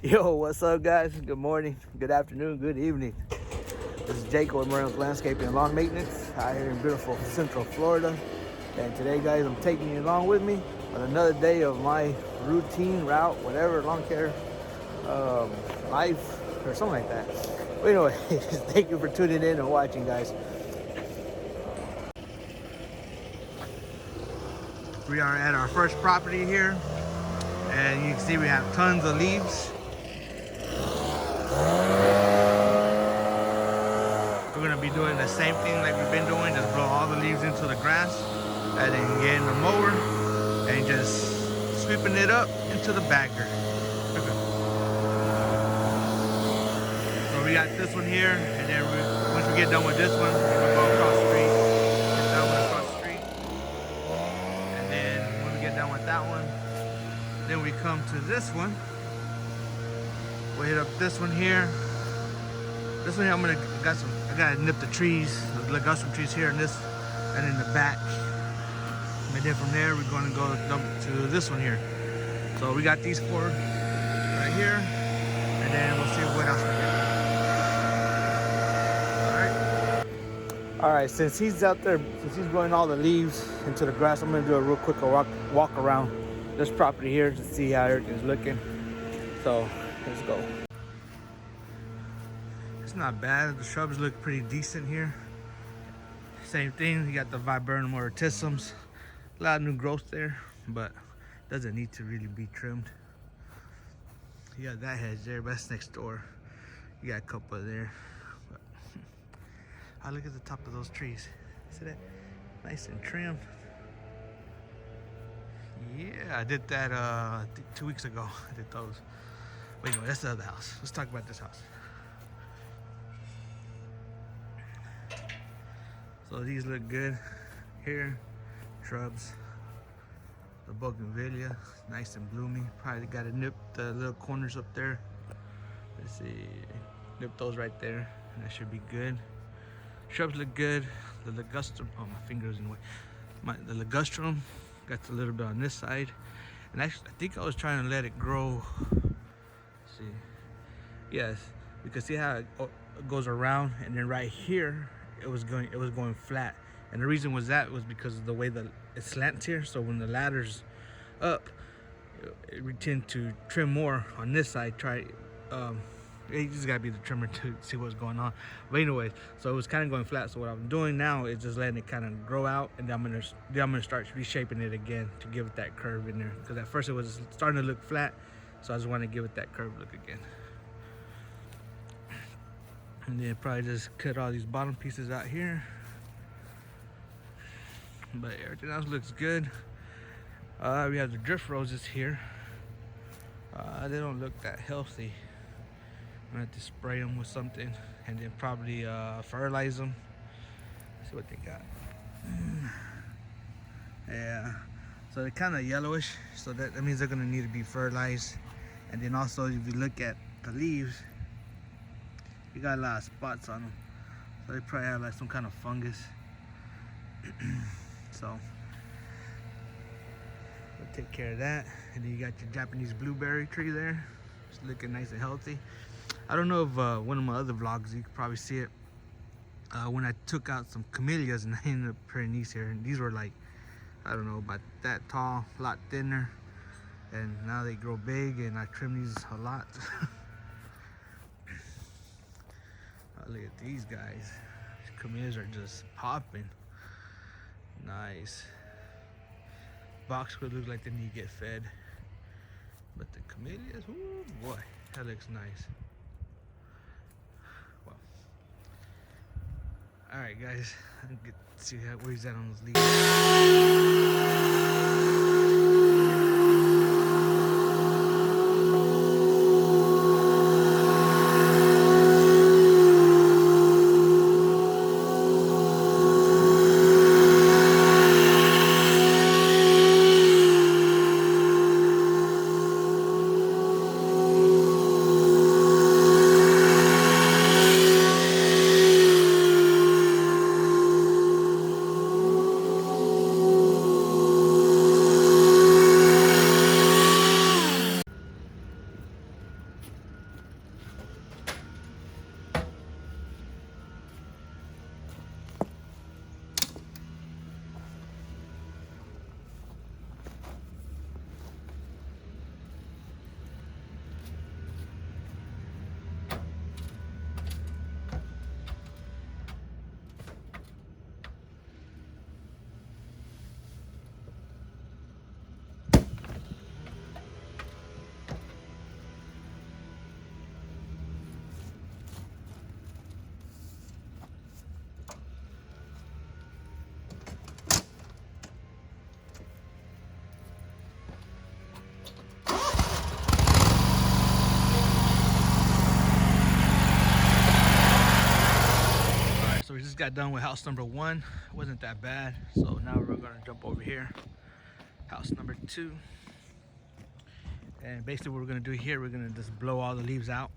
Yo, what's up, guys? Good morning, good afternoon, good evening. This is Jake with Moreno's Landscaping and Lawn Maintenance out here in beautiful Central Florida. And today, guys, I'm taking you along with me on another day of my routine route, whatever, lawn care, life, or something like that. But anyway, thank you for tuning in and watching, guys. We are at our first property here, and you can see we have tons of leaves. We're gonna be doing the same thing like we've been doing, just blow all the leaves into the grass and then get in the mower and just sweeping it up into the bagger. So we got this one here, and then once we get done with this one, we're gonna go across the street, get that one across the street. And then when we get done with that one, then we come to this one. We'll hit up this one here. This one here, I gotta nip the trees, the ligustrum trees here and this, and in the back. And then from there, we're gonna go to this one here. So we got these four right here, and then we'll see what else we get. All right, since he's out there, since he's blowing all the leaves into the grass, I'm gonna do a real quick walk around this property here to see how everything's looking. So let's go. It's not bad. The shrubs look pretty decent here. Same thing, you got the viburnum oritissimums. A lot of new growth there, but doesn't need to really be trimmed. You got that hedge there, but that's next door. You got a couple there. But, I look at the top of those trees. See that? Nice and trimmed. Yeah, I did that I think 2 weeks ago. I did those. But anyway, that's the other house. Let's talk about this house. So these look good here. Shrubs, the bougainvillea, nice and bloomy. Probably got to nip the little corners up there. Let's see, nip those right there, and that should be good. Shrubs look good. The ligustrum, oh, my finger's in the way. The ligustrum got a little bit on this side, and actually I think I was trying to let it grow. Let's see, yes, because see how it goes around, and then right here it was going flat. And the reason was because of the way that it slants here. So when the ladder's up, we tend to trim more on this side. You just gotta be the trimmer to see what's going on. But anyway, so it was kind of going flat. So what I'm doing now is just letting it kind of grow out, and then I'm gonna start reshaping it again to give it that curve in there. Because at first it was starting to look flat, so I just want to give it that curve look again. And then probably just cut all these bottom pieces out here. But everything else looks good. We have the drift roses here. They don't look that healthy. I'm gonna have to spray them with something, and then probably fertilize them. See what they got. Yeah, so they're kind of yellowish, so that means they're gonna need to be fertilized. And then also, if you look at the leaves, you got a lot of spots on them, so they probably have like some kind of fungus. So we'll take care of that. And then you got your Japanese blueberry tree there. It's looking nice and healthy. I don't know if one of my other vlogs, you could probably see it, when I took out some camellias and I ended up putting these here. And these were like, I don't know, about that tall, a lot thinner. And now they grow big, and I trim these a lot. Look at these guys. These camellias are just popping. Nice. Boxwood looks like they need to get fed. But the camellias, oh boy, that looks nice. Wow. Alright guys, I'll get to see where he's at on those leaves. got done with house number 1. It wasn't that bad. So now we're gonna jump over here, house number 2. And basically what we're gonna do here, we're gonna just blow all the leaves out.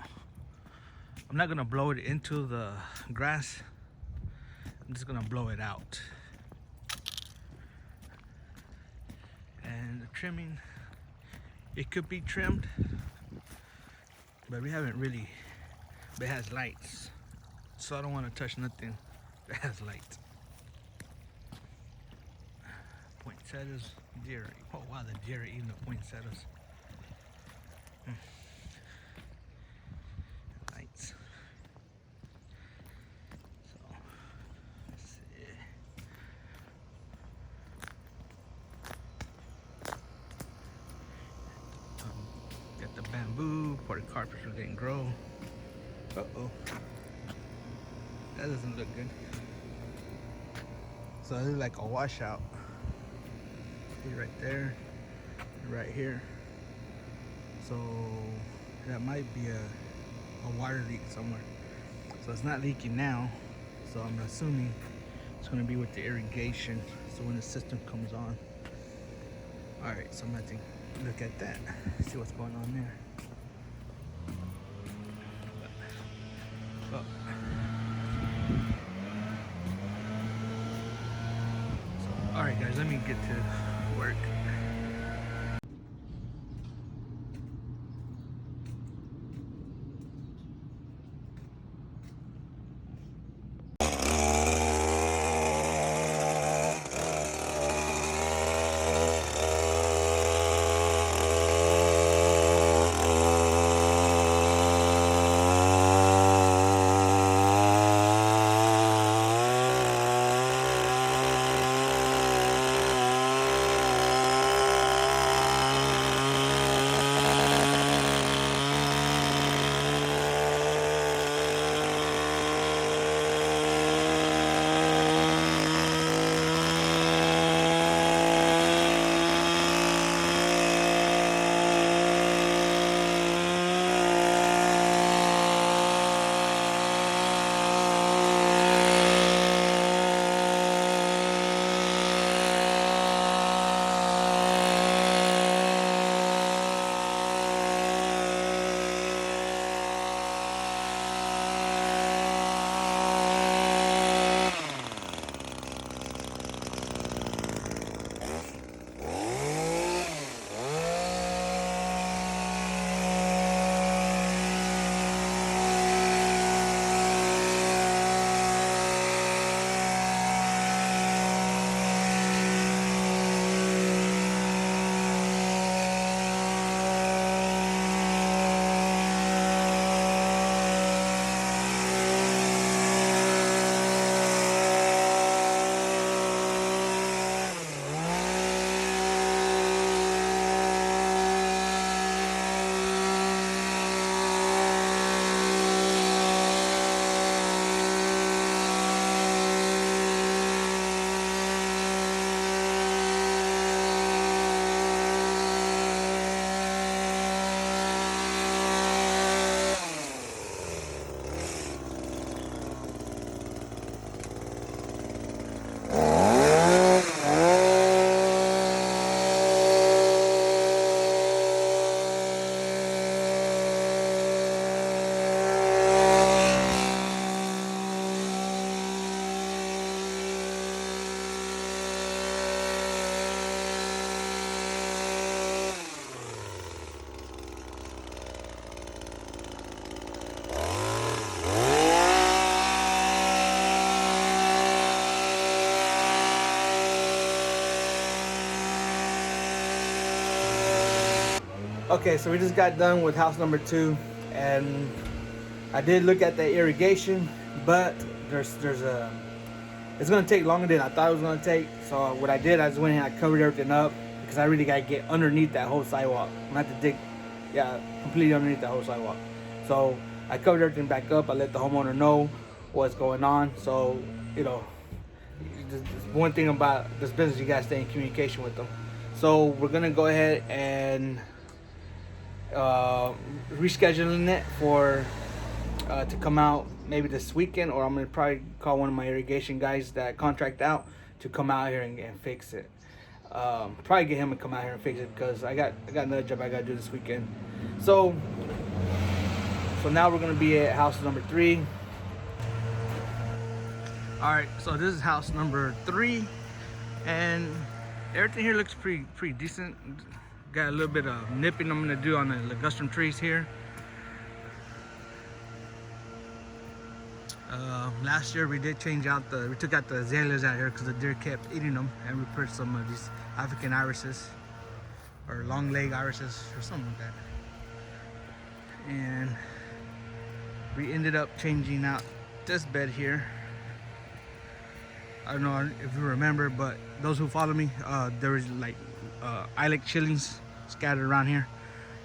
I'm not gonna blow it into the grass. I'm just gonna blow it out. And the trimming, it could be trimmed, but we haven't really, but it has lights. So I don't want to touch nothing that has light. Poinsettias, deer. Oh wow, the deer are eating the poinsettias. Lights. So, let's see. Got the bamboo, part of carpets didn't grow. Uh-oh. That doesn't look good. So it looks like a washout. See right there, right here. So that might be a water leak somewhere. So it's not leaking now. So I'm assuming it's gonna be with the irrigation. So when the system comes on. All right, so I'm gonna look at that, see what's going on there. Oh. So, all right, guys, let me get to work. Okay, so we just got done with house number 2, and I did look at the irrigation, but there's a it's gonna take longer than I thought it was gonna take. So what I did, I just went and I covered everything up because I really gotta get underneath that whole sidewalk. I'm gonna have to dig, completely underneath that whole sidewalk. So I covered everything back up. I let the homeowner know what's going on. So you know, one thing about this business, you gotta stay in communication with them. So we're gonna go ahead and rescheduling it for to come out maybe this weekend, or I'm gonna probably call one of my irrigation guys that contract out to come out here and fix it. Probably get him to come out here and fix it because I got another job I gotta do this weekend. So now we're gonna be at house number 3. All right, so this is house number 3, and everything here looks pretty decent. Got a little bit of nipping I'm gonna do on the ligustrum trees here. Last year we did change out we took out the azaleas out here because the deer kept eating them, and we put some of these African irises or long leg irises or something like that. And we ended up changing out this bed here. I don't know if you remember, but those who follow me, there was like Ilex chillings scattered around here,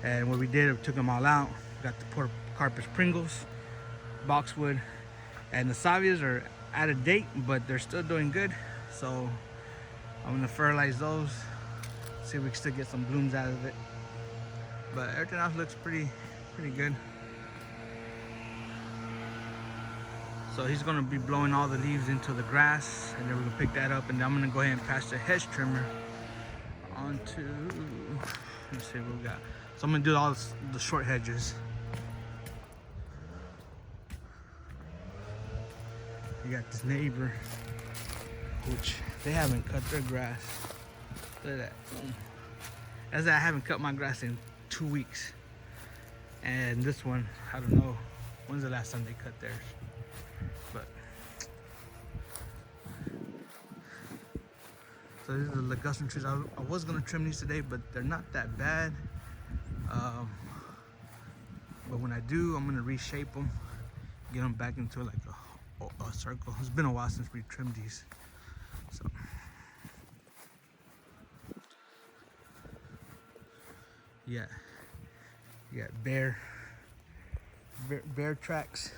and what we did, we took them all out. Got the Port Carpus Pringles, boxwood, and the salvias are out of date, but they're still doing good. So I'm gonna fertilize those, see if we can still get some blooms out of it. But everything else looks pretty good. So he's gonna be blowing all the leaves into the grass, and then we're gonna pick that up, and then I'm gonna go ahead and pass the hedge trimmer onto, let's see what we got. So I'm gonna do all the short hedges. You got this neighbor, which they haven't cut their grass. Look at that. As I haven't cut my grass in 2 weeks. And this one, I don't know, when's the last time they cut theirs? But so these are the ligustrum trees. I was gonna trim these today, but they're not that bad. But when I do, I'm gonna reshape them, get them back into like a circle. It's been a while since we trimmed these. So yeah, you got bear tracks.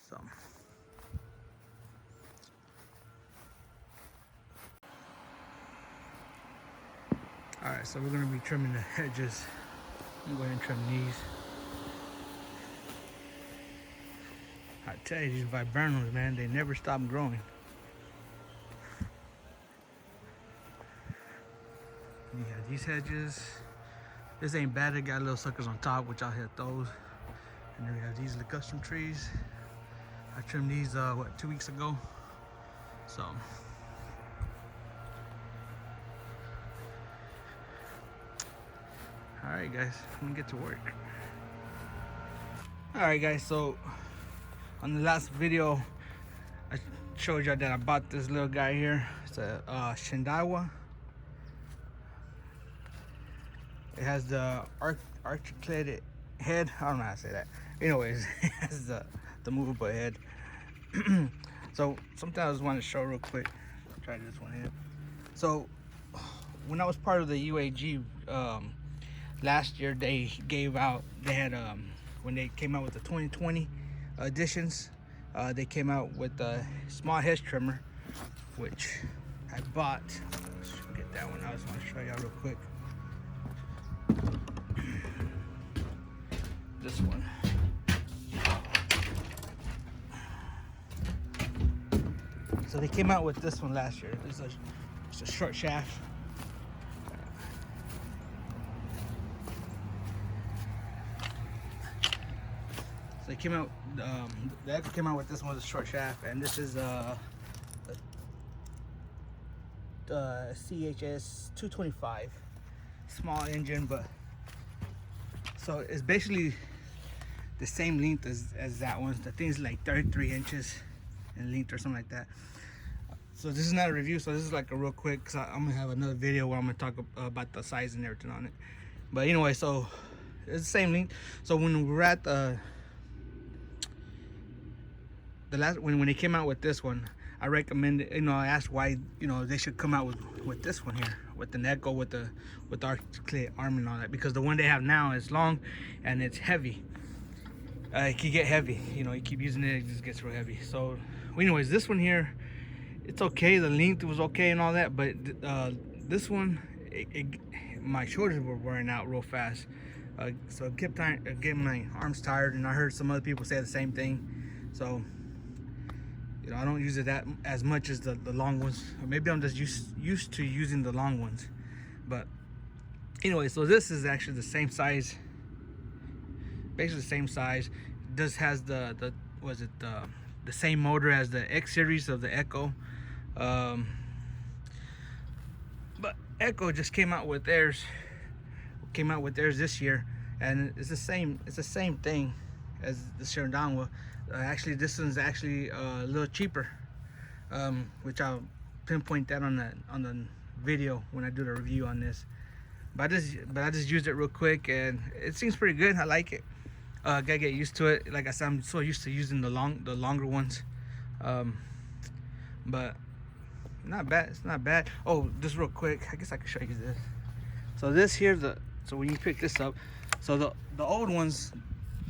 So all right, so we're gonna be trimming the hedges. I'm going to trim these. I tell you, these viburnums, man, they never stop growing. You got these hedges. This ain't bad. They got little suckers on top, which I'll hit those. And then we have these ligustrum trees. I trimmed these, 2 weeks ago. So alright guys, I'm gonna get to work. Alright guys, so on the last video I showed y'all that I bought this little guy here. It's a Shindaiwa. It has the articulated head. I don't know how to say that. Anyways, it has the movable head. So sometimes I just want to show real quick. I'll try this one here. So when I was part of the UAG, last year they had when they came out with the 2020 editions, they came out with a small hedge trimmer, which I bought. Let's get that one. I just want to show y'all real quick. This one. So they came out with this one last year. It's a short shaft. So they came out, they actually came out with this one with a short shaft, and this is CHS 225, small engine, but so it's basically the same length as that one. The thing's like 33 inches in length or something like that. So this is not a review, so this is like a real quick, because I'm gonna have another video where I'm gonna talk about the size and everything on it. But anyway, so it's the same length. So when we were at the last, when they came out with this one, I recommended, I asked why, they should come out with this one here, with the Neko, with the articulate arm and all that, because the one they have now is long and it's heavy. It can get heavy, you keep using it, it just gets real heavy. So anyways, this one here, it's okay, the length was okay and all that, but this one, my shoulders were wearing out real fast. So it kept getting my arms tired, and I heard some other people say the same thing. So I don't use it that as much as the long ones. Or maybe I'm just used to using the long ones. But anyway, so this is actually the same size, basically the same size. This has the same motor as the X series of the Echo. But Echo just came out with theirs this year, and it's the same thing as the Shindaiwa. Actually, this one's actually a little cheaper, which I'll pinpoint that on the video when I do the review on this. But I just used it real quick, and it seems pretty good. I like it. Gotta get used to it. Like I said, I'm so used to using the longer ones, but not bad. It's not bad. Oh, just real quick, I guess I can show you this. So this here's so when you pick this up, so the old ones,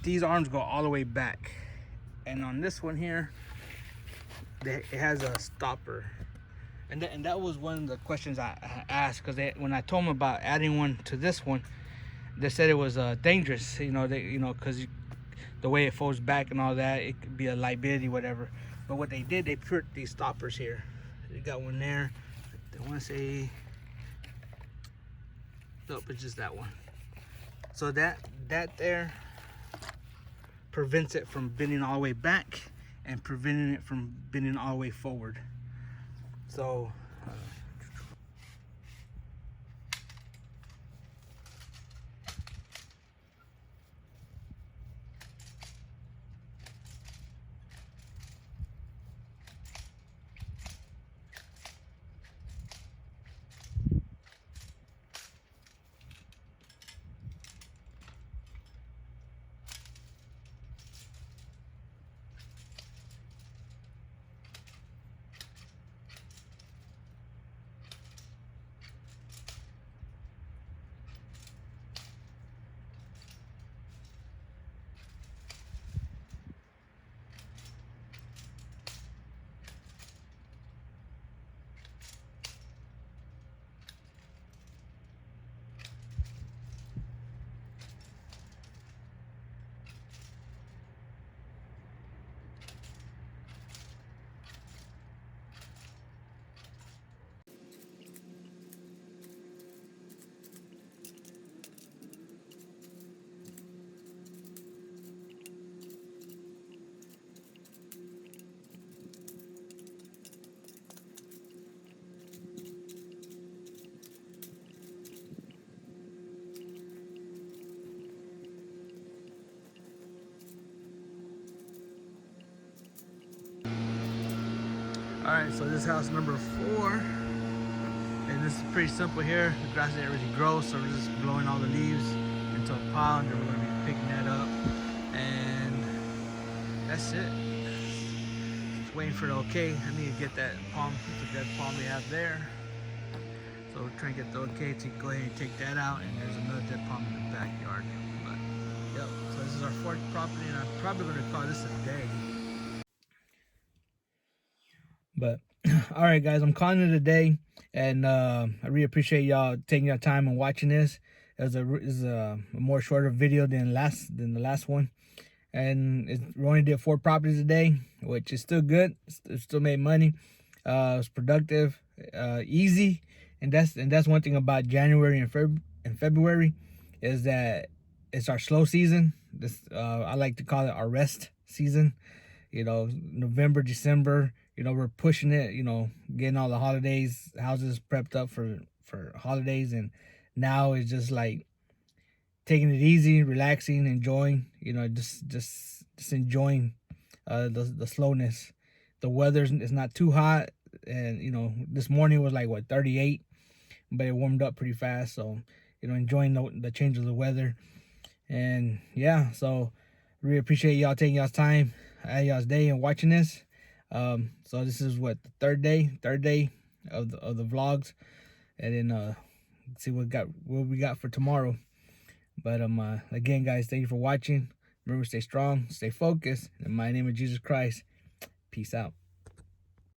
these arms go all the way back, and on this one here, it has a stopper. And that was one of the questions I asked, because when I told them about adding one to this one, they said it was dangerous. Because the way it folds back and all that, it could be a liability, whatever. But what they did, they put these stoppers here. They got one there. I want to say, nope, it's just that one. So that there prevents it from bending all the way back and preventing it from bending all the way forward. So alright, so this is house number 4, and this is pretty simple here. The grass didn't really grow, so we're just blowing all the leaves into a pile, and then we're going to be picking that up, and that's it. Just waiting for the okay. I need to get that palm, the dead palm we have there. So we're trying to get the okay to go ahead and take that out, and there's another dead palm in the backyard. But yep, so this is our 4th property, and I'm probably going to call this a day. But all right, guys, I'm calling it a day, and I really appreciate y'all taking your time and watching this. It was a more shorter video than the last one, and we only did 4 properties a day, which is still good. It still made money. It was productive, easy, and that's one thing about January and February, is that it's our slow season. I like to call it our rest season. November, December. We're pushing it, getting all the houses prepped up for holidays, and now it's just like taking it easy, relaxing, enjoying, just enjoying the slowness. The weather is not too hot, and this morning was like 38, but it warmed up pretty fast, so enjoying the change of the weather. And yeah, so really appreciate y'all taking y'all's time out of y'all's day and watching this. So this is the third day of the vlogs, and then see what we got for tomorrow. But again, guys, thank you for watching. Remember, stay strong, stay focused. In my name of Jesus Christ, peace out.